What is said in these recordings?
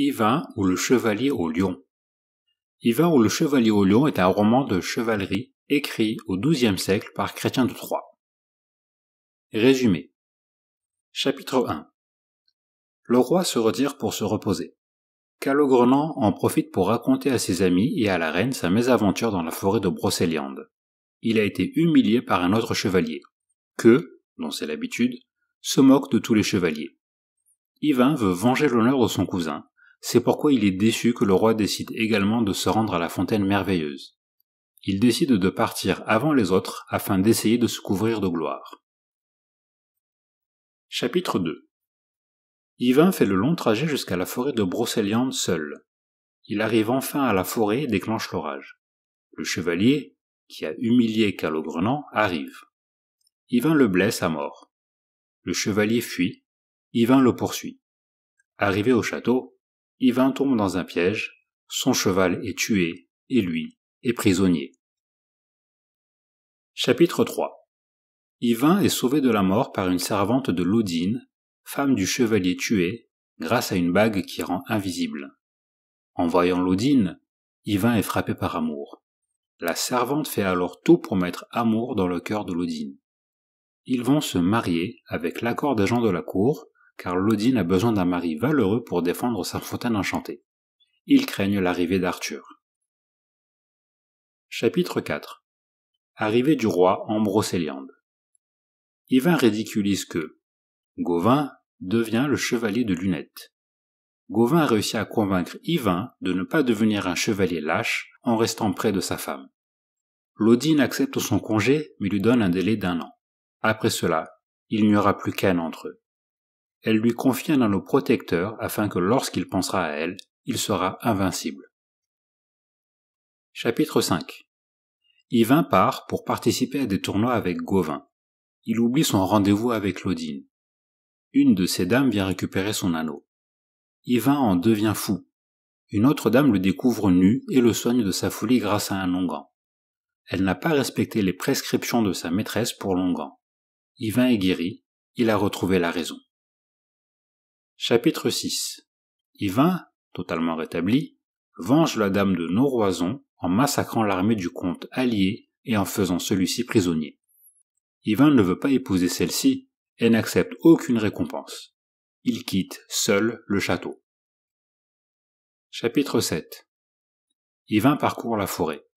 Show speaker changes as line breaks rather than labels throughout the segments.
Yvain ou le chevalier au lion. Yvain ou le chevalier au lion est un roman de chevalerie écrit au XIIe siècle par Chrétien de Troyes. Résumé. Chapitre 1. Le roi se retire pour se reposer. Calogrenant en profite pour raconter à ses amis et à la reine sa mésaventure dans la forêt de Brocéliande. Il a été humilié par un autre chevalier, que, dont c'est l'habitude, se moque de tous les chevaliers. Yvain veut venger l'honneur de son cousin, c'est pourquoi il est déçu que le roi décide également de se rendre à la fontaine merveilleuse. Il décide de partir avant les autres afin d'essayer de se couvrir de gloire. Chapitre 2. Yvain fait le long trajet jusqu'à la forêt de Brocéliande seul. Il arrive enfin à la forêt et déclenche l'orage. Le chevalier, qui a humilié Calogrenant, arrive. Yvain le blesse à mort. Le chevalier fuit, Yvain le poursuit. Arrivé au château, Yvain tombe dans un piège, son cheval est tué, et lui est prisonnier. Chapitre 3. Yvain est sauvé de la mort par une servante de Laudine, femme du chevalier tué, grâce à une bague qui rend invisible. En voyant Laudine, Yvain est frappé par amour. La servante fait alors tout pour mettre amour dans le cœur de Laudine. Ils vont se marier avec l'accord des gens de la cour, car Laudine a besoin d'un mari valeureux pour défendre sa fontaine enchantée. Ils craignent l'arrivée d'Arthur. Chapitre 4. Arrivée du roi en Brocéliande. Yvain ridiculise que Gauvin devient le chevalier de Lunette. Gauvin a réussi à convaincre Yvain de ne pas devenir un chevalier lâche en restant près de sa femme. Laudine accepte son congé mais lui donne un délai d'1 an. Après cela, il n'y aura plus qu'un entre eux. Elle lui confie un anneau protecteur afin que lorsqu'il pensera à elle, il sera invincible. Chapitre 5. Yvain part pour participer à des tournois avec Gauvin. Il oublie son rendez-vous avec Laudine. Une de ces dames vient récupérer son anneau. Yvain en devient fou. Une autre dame le découvre nu et le soigne de sa folie grâce à un onguent. Elle n'a pas respecté les prescriptions de sa maîtresse pour l'onguent. Yvain est guéri, il a retrouvé la raison. Chapitre 6. Yvain, totalement rétabli, venge la dame de Noroison en massacrant l'armée du comte allié et en faisant celui-ci prisonnier. Yvain ne veut pas épouser celle-ci et n'accepte aucune récompense. Il quitte seul le château. Chapitre 7. Yvain parcourt la forêt.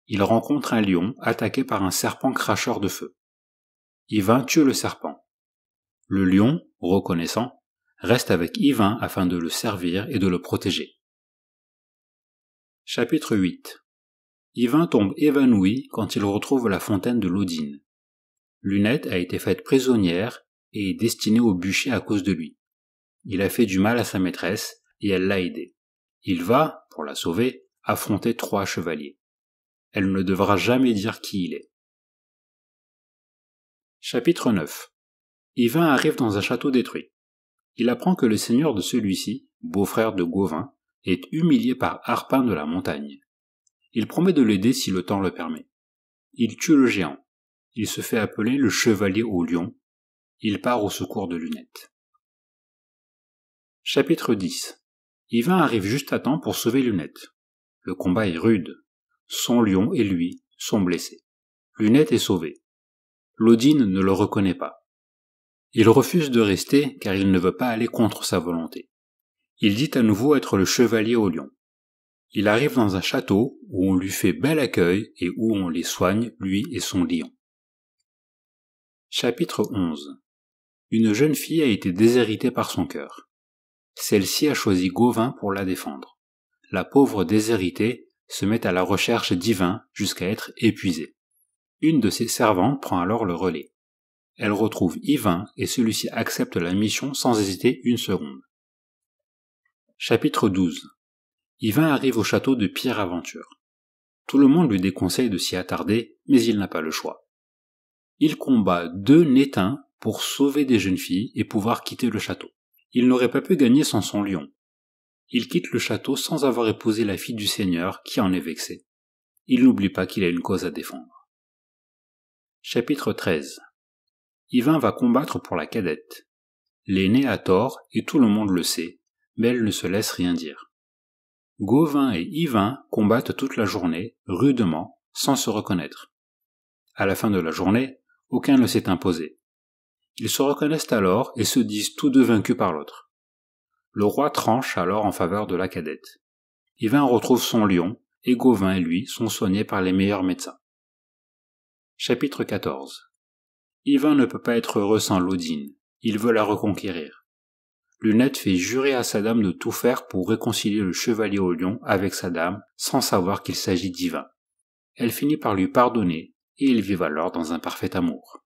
Il rencontre un lion attaqué par un serpent cracheur de feu. Yvain tue le serpent. Le lion, reconnaissant, reste avec Yvain afin de le servir et de le protéger. Chapitre 8. Yvain tombe évanoui quand il retrouve la fontaine de Laudine. Lunette a été faite prisonnière et est destinée au bûcher à cause de lui. Il a fait du mal à sa maîtresse et elle l'a aidé. Il va, pour la sauver, affronter 3 chevaliers. Elle ne devra jamais dire qui il est. Chapitre 9. Yvain arrive dans un château détruit. Il apprend que le seigneur de celui-ci, beau-frère de Gauvin, est humilié par Arpin de la montagne. Il promet de l'aider si le temps le permet. Il tue le géant. Il se fait appeler le chevalier au lion. Il part au secours de Lunette. Chapitre 10. Yvain arrive juste à temps pour sauver Lunette. Le combat est rude. Son lion et lui sont blessés. Lunette est sauvée. Laudine ne le reconnaît pas. Il refuse de rester car il ne veut pas aller contre sa volonté. Il dit à nouveau être le chevalier au lion. Il arrive dans un château où on lui fait bel accueil et où on les soigne, lui et son lion. Chapitre 11. Une jeune fille a été déshéritée par son cœur. Celle-ci a choisi Gauvin pour la défendre. La pauvre déshéritée se met à la recherche d'Yvain jusqu'à être épuisée. Une de ses servantes prend alors le relais. Elle retrouve Yvain et celui-ci accepte la mission sans hésiter une seconde. Chapitre 12. Yvain arrive au château de Pierre-Aventure. Tout le monde lui déconseille de s'y attarder, mais il n'a pas le choix. Il combat 2 Nétins pour sauver des jeunes filles et pouvoir quitter le château. Il n'aurait pas pu gagner sans son lion. Il quitte le château sans avoir épousé la fille du seigneur qui en est vexé. Il n'oublie pas qu'il a une cause à défendre. Chapitre 13. Yvain va combattre pour la cadette. L'aîné a tort et tout le monde le sait, mais elle ne se laisse rien dire. Gauvin et Yvain combattent toute la journée, rudement, sans se reconnaître. À la fin de la journée, aucun ne s'est imposé. Ils se reconnaissent alors et se disent tous deux vaincus par l'autre. Le roi tranche alors en faveur de la cadette. Yvain retrouve son lion, et Gauvin et lui sont soignés par les meilleurs médecins. Chapitre 14. Yvain ne peut pas être heureux sans Laudine, il veut la reconquérir. Lunette fait jurer à sa dame de tout faire pour réconcilier le chevalier au lion avec sa dame sans savoir qu'il s'agit d'Yvain. Elle finit par lui pardonner, et ils vivent alors dans un parfait amour.